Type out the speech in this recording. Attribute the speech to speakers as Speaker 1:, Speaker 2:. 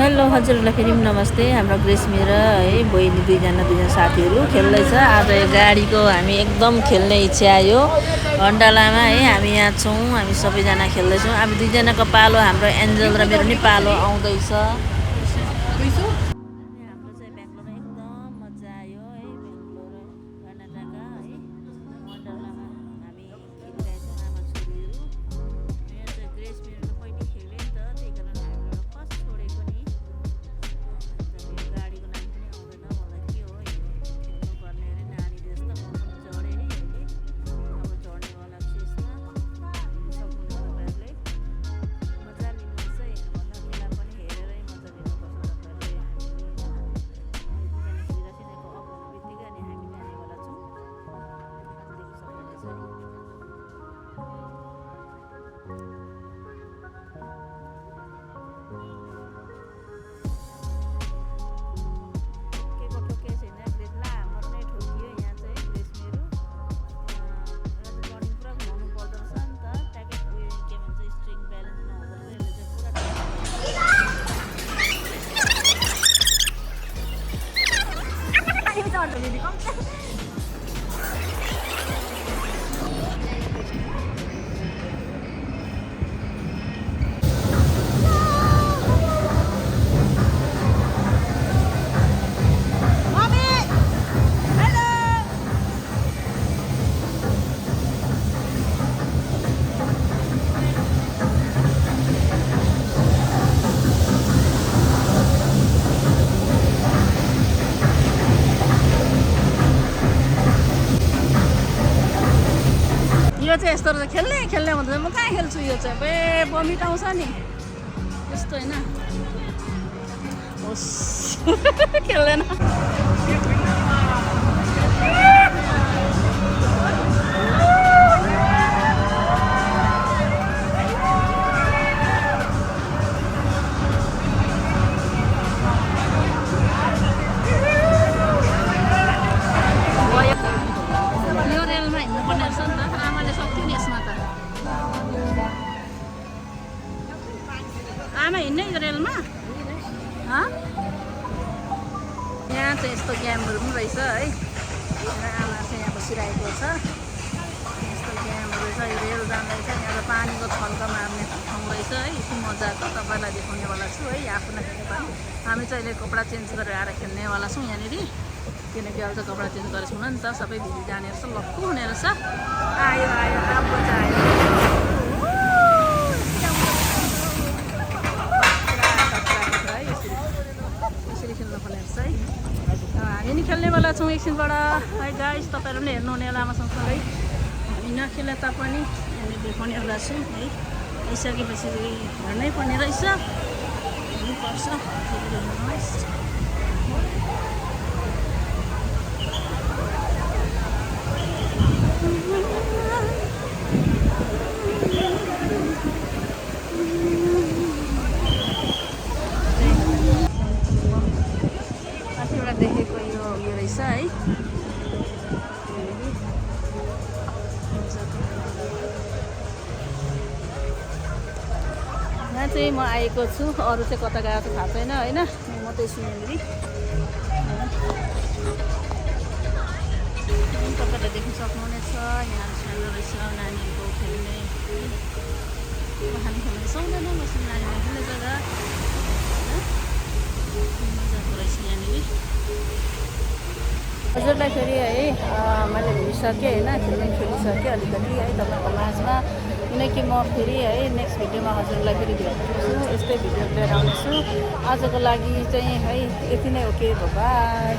Speaker 1: Hello हजुरहरूलाई फेरि नमस्ते। हाम्रो ग्रेसमी र है बहिनी दुईजना साथीहरू खेल्दैछ। आज यो गाडीको हामी एकदम खेल्ने इच्छा आयो घण्टालामा है। हामी यहाँ छौँ, हामी सबैजना खेल्दैछौँ। अब दुईजनाको पालो, हाम्रो एन्जल र मेरो नि पालो आउँदैछ। यो चाहिँ यस्तो रहेछ, खेल्ने भन्दा म कहाँ खेल्छु। यो चाहिँ बे बमिट आउँछ नि यस्तो होइन। होस् खेल्दैन। यो रेलमा हिँड्नुपर्ने रहेछ नि त। आमाले सक्थ्यो नि यसमा त। आमा हिँड्ने यो रेलमा। यहाँ चाहिँ यस्तो गेमहरू पनि रहेछ है। आमा चाहिँ यहाँ बसिरहेको छ। यस्तो गेमहरू छ। यो रेल जाँदैछ। यहाँ त पानीको छल्का मार्ने ठाउँ रहेछ है। यति मजाको तपाईँलाई देखाउनेवाला छु है। आफूलाई हामी चाहिँ अहिले कपडा चेन्ज गरेर आएर खेल्नेवाला छौँ यहाँनिर। किनकि अहिले त कपडा चेन्ज गरेको हुन नि त सबै भिजी जाने रहेछ। लक्कु हुने रहेछ। आयो राम्रो चाहिँ आयो। यसरी खेल्नुपर्ने रहेछ है। हामी नि खेल्नेवाला छौँ एकछिनबाट है गाइस। तपाईँहरू पनि हेर्नुहुने होला आमा सँगसँगै। हामी नखेले तापनि हामी देखाउनेवाला छौँ है। आइसकेपछि हेर्नै पर्ने रहेछ। हेर्नुपर्छ। देखेको यो रहेछ है। यहाँ चाहिँ म आएको छु। अरू चाहिँ कता गएको थाहा छैन होइन। म मात्रै छु यहाँनिर। तपाईँले देख्न सक्नुहुनेछ। यहाँ सानो रहेछ नानीहरूको खेल्ने। खाना खेल्ने सक्दैन बस्ने नानीहरू खेल्ने जग्गा मजाको रहेछ यहाँनिर। हजुरलाई फेरि है मैले भनिसकेँ होइन। खेलिसकेँ अलिकति है तपाईँको माझमा। किनकि म फेरि है नेक्स्ट भिडियोमा हजुरलाई फेरि भेट्छु। यस्तै भिडियो लिएर आउनेछु। आजको लागि चाहिँ है यति नै। Okay by.